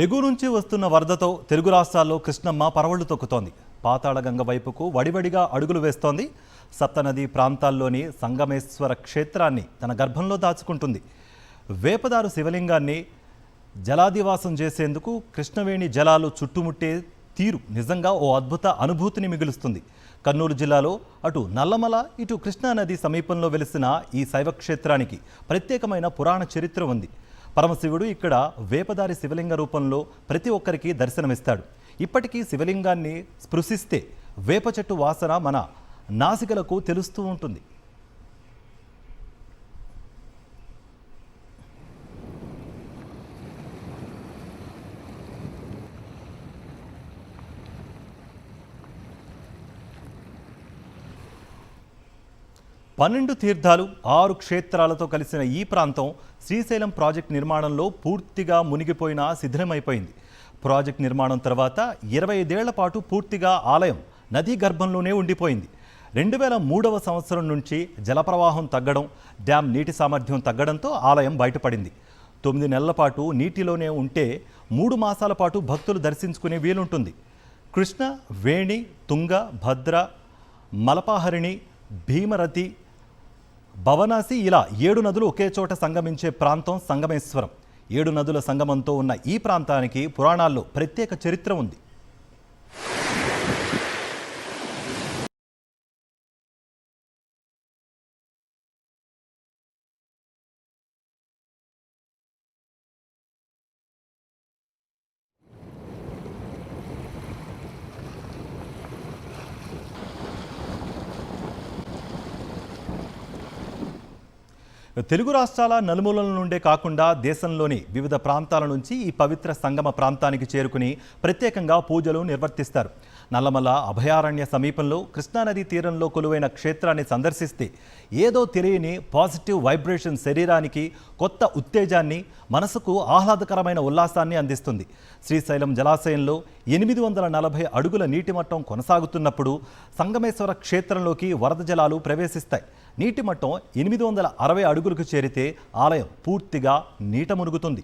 ఎగువ నుంచి వస్తున్న వరదతో తెలుగు రాష్ట్రాల్లో కృష్ణమ్మ పరవళ్లు తొక్కుతోంది. పాతాళగంగ వైపుకు వడివడిగా అడుగులు వేస్తోంది. సప్తనది ప్రాంతాల్లోని సంగమేశ్వర క్షేత్రాన్ని తన గర్భంలో దాచుకుంటుంది. వేపదారు శివలింగాన్ని జలాదివాసం చేసేందుకు కృష్ణవేణి జలాలు చుట్టుముట్టే తీరు నిజంగా ఓ అద్భుత అనుభూతిని మిగులుస్తుంది. కర్నూలు జిల్లాలో అటు నల్లమల ఇటు కృష్ణానది సమీపంలో వెలిసిన ఈ శైవక్షేత్రానికి ప్రత్యేకమైన పురాణ చరిత్ర ఉంది. పరమశివుడు ఇక్కడ వేపదారి శివలింగ రూపంలో ప్రతి ఒక్కరికి దర్శనమిస్తాడు. ఇప్పటికీ శివలింగాన్ని స్పృశిస్తే వేప చెట్టు వాసన మన నాసికలకు తెలుస్తూ ఉంటుంది. పన్నెండు తీర్థాలు 6 క్షేత్రాలతో కలిసిన ఈ ప్రాంతం శ్రీశైలం ప్రాజెక్ట్ నిర్మాణంలో పూర్తిగా మునిగిపోయిన శిథిలమైపోయింది. ప్రాజెక్ట్ నిర్మాణం తర్వాత 25 ఏళ్ల పాటు పూర్తిగా ఆలయం నదీ గర్భంలోనే ఉండిపోయింది. 2003వ సంవత్సరం నుంచి జలప్రవాహం తగ్గడం, డ్యాం నీటి సామర్థ్యం తగ్గడంతో ఆలయం బయటపడింది. 9 నెలల పాటు నీటిలోనే ఉంటే 3 మాసాల పాటు భక్తులు దర్శించుకునే వీలుంటుంది. కృష్ణ, వేణి, తుంగ, భద్ర, మలపాహరిణి, భీమరతి, భవనాసి ఇలా 7 నదులు ఒకే చోట సంగమించే ప్రాంతం సంగమేశ్వరం. 7 నదుల సంగమంతో ఉన్న ఈ ప్రాంతానికి పురాణాల్లో ప్రత్యేక చరిత్ర ఉంది. తెలుగు రాష్ట్రాల నలుమూలల నుండే కాకుండా దేశంలోని వివిధ ప్రాంతాల నుంచి ఈ పవిత్ర సంగమ ప్రాంతానికి చేరుకుని ప్రత్యేకంగా పూజలు నిర్వర్తిస్తారు. నల్లమల అభయారణ్య సమీపంలో కృష్ణానది తీరంలో కొలువైన క్షేత్రాన్ని సందర్శిస్తే ఏదో తెలియని పాజిటివ్ వైబ్రేషన్ శరీరానికి కొత్త ఉత్తేజాన్ని, మనసుకు ఆహ్లాదకరమైన ఉల్లాసాన్ని అందిస్తుంది. శ్రీశైలం జలాశయంలో 840 అడుగుల నీటి మట్టం కొనసాగుతున్నప్పుడు సంగమేశ్వర క్షేత్రంలోకి వరద జలాలు ప్రవేశిస్తాయి. నీటి మట్టం 860 అడుగులకు చేరితే ఆలయం పూర్తిగా నీట మునుగుతుంది.